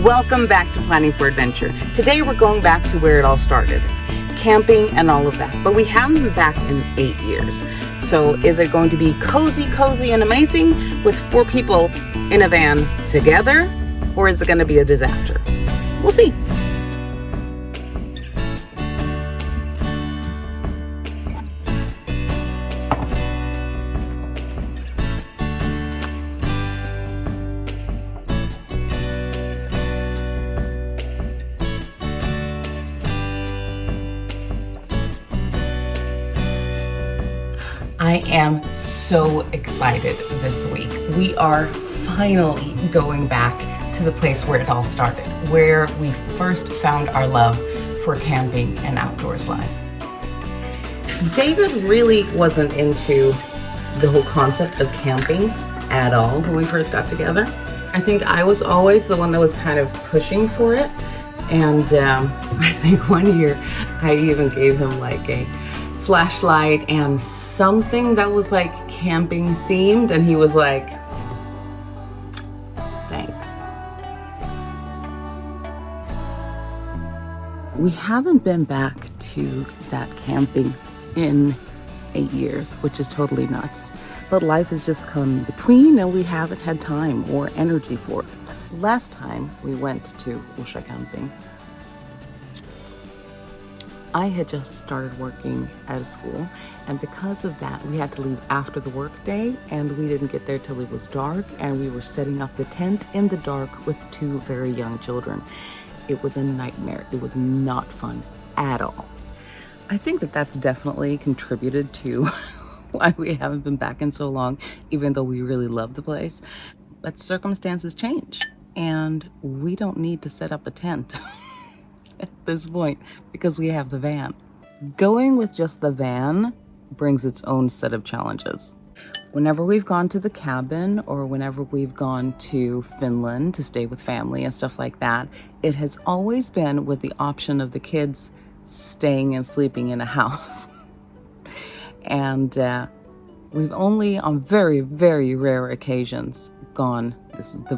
Welcome back to Planning for Adventure. Today we're going back to where it all started, camping and all of that. But we haven't been back in 8 years. So is it going to be cozy and amazing with 4 people in a van together? Or is it going to be a disaster? We'll see. I am so excited this week. We are finally going back to the place where it all started, where we first found our love for camping and outdoors life. David really wasn't into the whole concept of camping at all when we first got together. I think I was always the one that was kind of pushing for it. And I think one year I even gave him like a flashlight and something that was like camping themed, and he was like, thanks. We haven't been back to that camping in 8 years, which is totally nuts. But life has just come between and we haven't had time or energy for it. Last time we went to Usha camping, I had just started working at a school, and because of that, we had to leave after the work day, and we didn't get there till it was dark, and we were setting up the tent in the dark with 2 very young children. It was a nightmare. It was not fun at all. I think that that's definitely contributed to why we haven't been back in so long, even though we really love the place. But circumstances change, and we don't need to set up a tent at this point because we have the van. Going with just the van brings its own set of challenges. Whenever we've gone to the cabin or whenever we've gone to Finland to stay with family and stuff like that, it has always been with the option of the kids staying and sleeping in a house. And we've only on very, very rare occasions gone,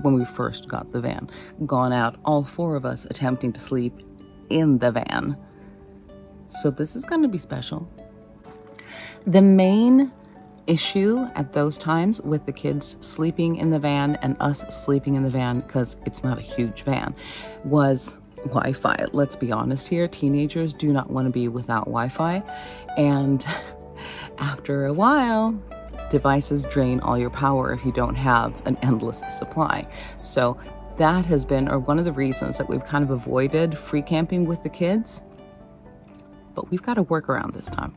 when we first got the van, gone out, all 4 of us attempting to sleep in the van. So this is going to be special. The main issue at those times with the kids sleeping in the van and us sleeping in the van, because it's not a huge van, was Wi-Fi. Let's be honest here, teenagers do not want to be without Wi-Fi, and after a while, devices drain all your power if you don't have an endless supply. So that has been one of the reasons that we've kind of avoided free camping with the kids, but we've got to work around this time.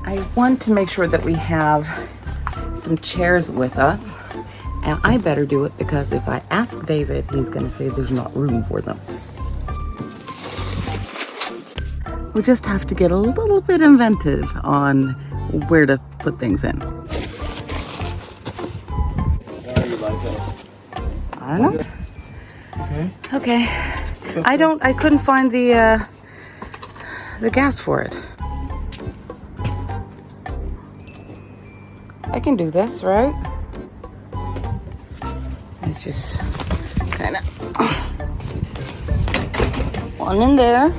I want to make sure that we have some chairs with us, and I better do it because if I ask David, he's going to say there's not room for them. We just have to get a little bit inventive on where to put things in. I don't know. Okay. I couldn't find the gas for it. I can do this, right? It's just kind of one in there.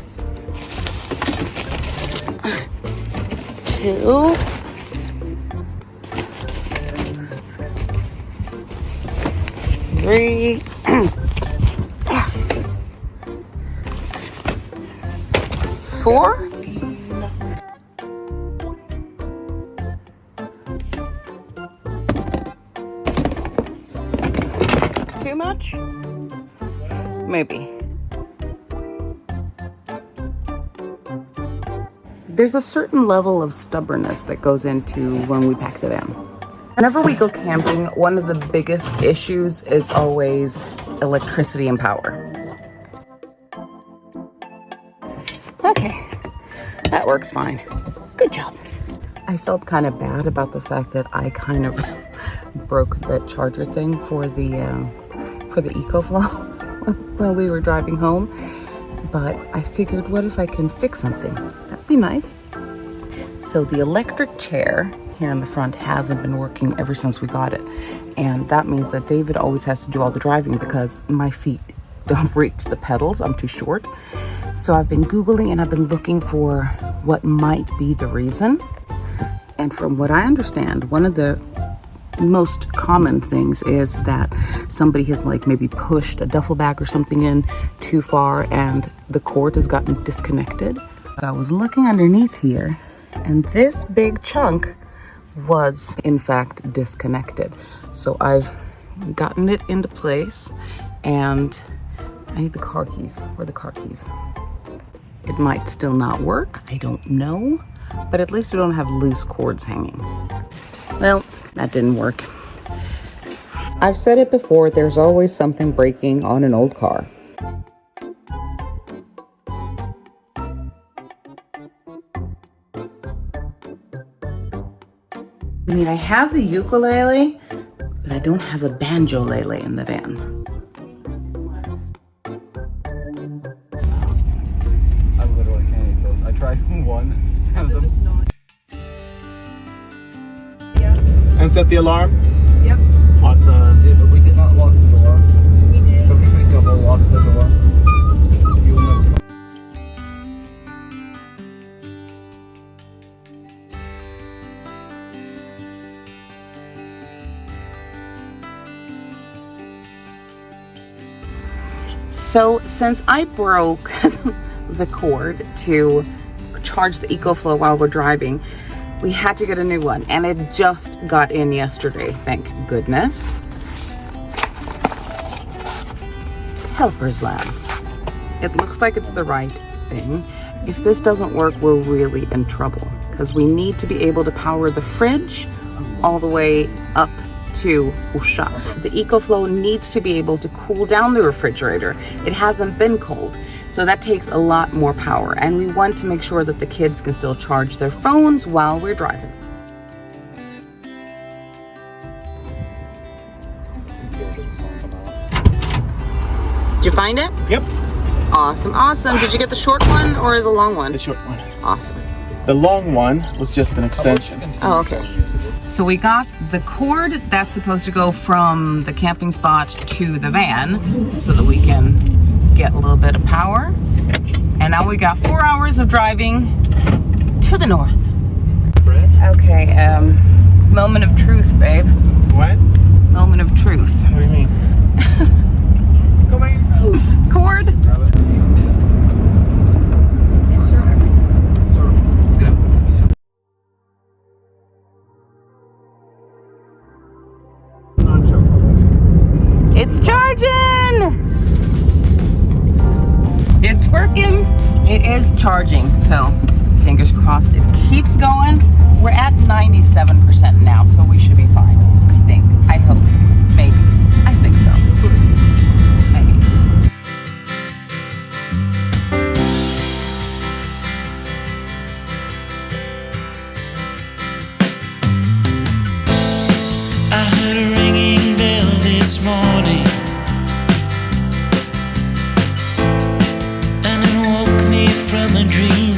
2. 3. 4. Too much? Maybe. There's a certain level of stubbornness that goes into when we pack the van. Whenever we go camping, one of the biggest issues is always electricity and power. Okay, that works fine. Good job. I felt kind of bad about the fact that I kind of broke that charger thing for the EcoFlow while we were driving home. But I figured, what if I can fix something? That'd be nice. So the electric chair here in the front hasn't been working ever since we got it. And that means that David always has to do all the driving because my feet don't reach the pedals. I'm too short. So I've been Googling and I've been looking for what might be the reason. And from what I understand, one of the most common things is that somebody has like maybe pushed a duffel bag or something in too far and the cord has gotten disconnected. I was looking underneath here and this big chunk was in fact disconnected. So I've gotten it into place and I need the car keys. Where are the car keys? It might still not work, I don't know, but at least we don't have loose cords hanging. Well, that didn't work. I've said it before, there's always something breaking on an old car. I mean, I have the ukulele, but I don't have a banjo-lele in the van. I literally can't eat those. I tried one. Just not. Yes. And set the alarm? Yep. Awesome. Yeah, but we did not lock the door. We did. But we double locked the door. You will never come. So since I broke the cord to charge the EcoFlow while we're driving, we had to get a new one, and it just got in yesterday, thank goodness. Helper's Lab. It looks like it's the right thing. If this doesn't work, we're really in trouble because we need to be able to power the fridge all the way up to Usha. The EcoFlow needs to be able to cool down the refrigerator. It hasn't been cold. So that takes a lot more power, and we want to make sure that the kids can still charge their phones while we're driving. Did you find it? Yep. Awesome, awesome. Did you get the short one or the long one? The short one. Awesome. The long one was just an extension. Oh, okay. So we got the cord that's supposed to go from the camping spot to the van so that we can get a little bit of power. And now we got 4 hours of driving to the north. Fred? Okay, moment of truth, babe. What? Moment of truth. What do you mean? Come on. Cord? Grab it. It's charging! It's working. It is charging, so fingers crossed it keeps going. We're at 97% now, so we should be fine. I think. I hope. Maybe. I think so. Maybe. I heard a ringing bell this morning, and it woke me from a dream.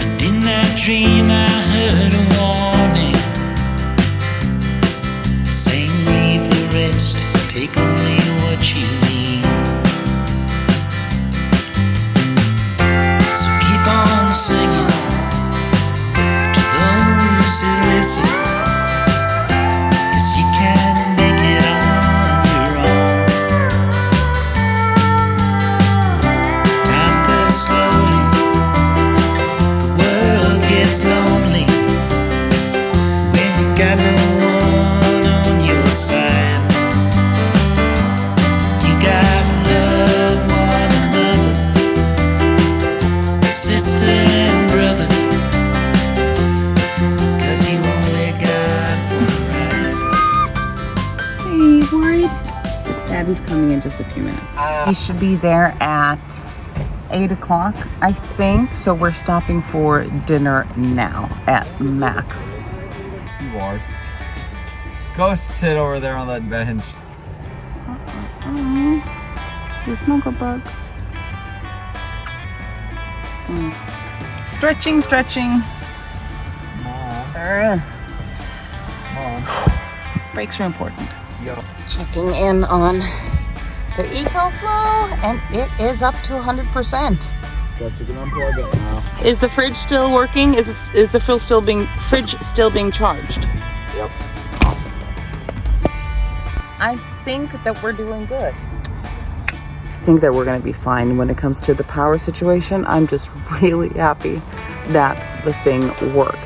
And in that dream I heard a warning, saying leave the rest, take only what you need. So keep on singing to those who listen, 'cause you can make it on your own. Time goes slowly, the world gets lonely when you got no one on your side. You gotta love one another, sister and brother, 'cause you only got one ride. Hey, you worried? Daddy's coming in just a few minutes. He should be there at 8 o'clock, I think. So we're stopping for dinner now at Max. You are. Go sit over there on that bench. The snuggle bug. Stretching, stretching. Mom. Ugh. Mom. Breaks are important. Yo. Checking in on the EcoFlow, and it is up to 100%. So you can unplug it now. Is the fridge still working? Is the fridge still being charged? Yep. Awesome. I think that we're doing good. I think that we're going to be fine when it comes to the power situation. I'm just really happy that the thing worked.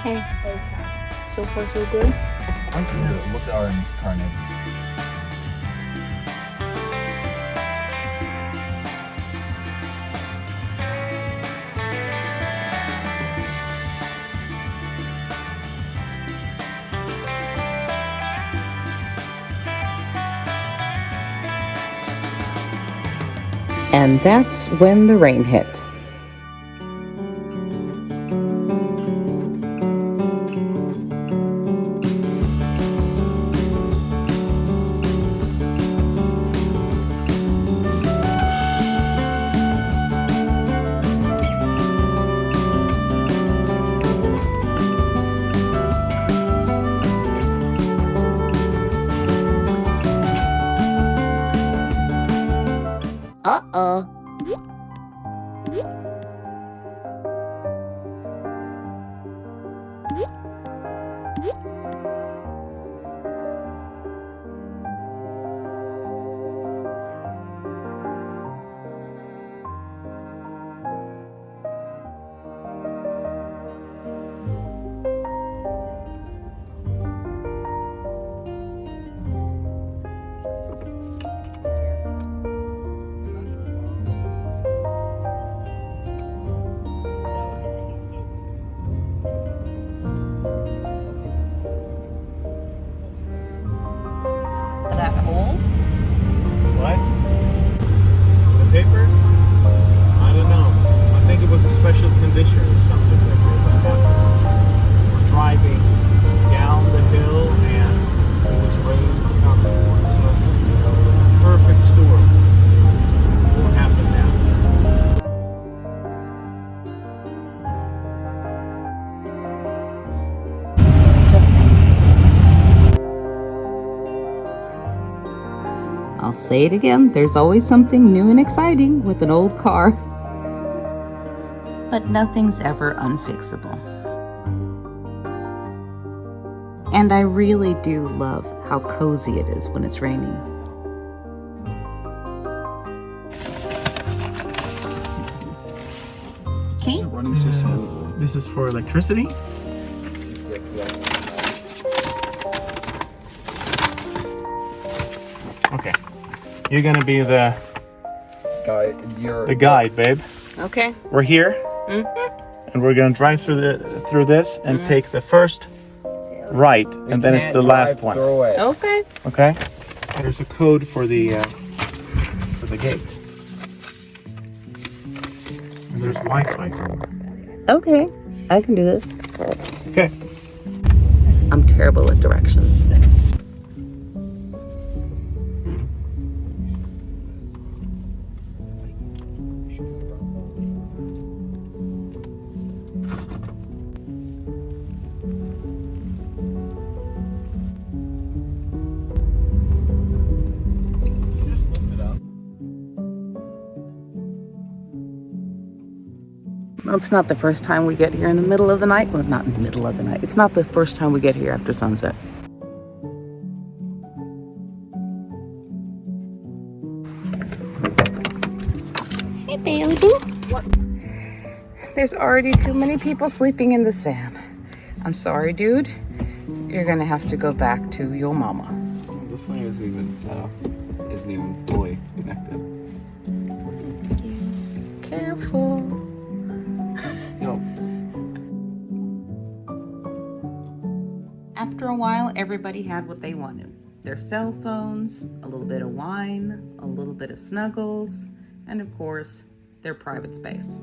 Hey. So far, so good. Look at our incarnate. And that's when the rain hit. Uh-oh. That hold? What? The paper? I don't know. I think it was a special condition or something that they would have. We're driving down the hill and it was raining coming. So it's, it was a perfect storm. It won't happen now. I'll say it again, there's always something new and exciting with an old car. But nothing's ever unfixable. And I really do love how cozy it is when it's raining. Okay. Running so smoothly. This is for electricity? Okay. You're gonna be the guide, babe. Okay. We're here, and we're gonna drive through this and take the first right, and then it's the last one. Okay. Okay. There's a code for the gate. And there's Wi-Fi somewhere. Okay. I can do this. Okay. I'm terrible at directions. Just lift it up. Well, it's not the first time we get here in the middle of the night. Well, not in the middle of the night. It's not the first time we get here after sunset. Hey, Bailey Boo. What? There's already too many people sleeping in this van. I'm sorry, dude. You're gonna have to go back to your mama. This thing isn't even set up. Isn't even fully connected. Careful. Yo. After a while, everybody had what they wanted. Their cell phones, a little bit of wine, a little bit of snuggles, and of course, their private space.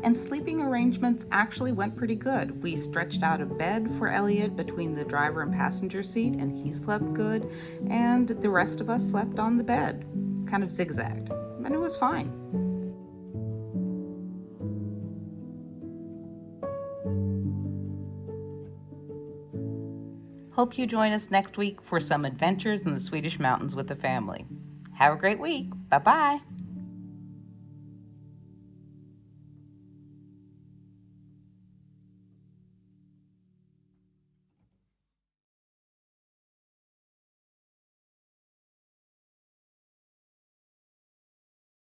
and sleeping arrangements actually went pretty good. We stretched out a bed for Elliot between the driver and passenger seat, and he slept good, and the rest of us slept on the bed, kind of zigzagged, and it was fine. Hope you join us next week for some adventures in the Swedish mountains with the family. Have a great week. Bye-bye.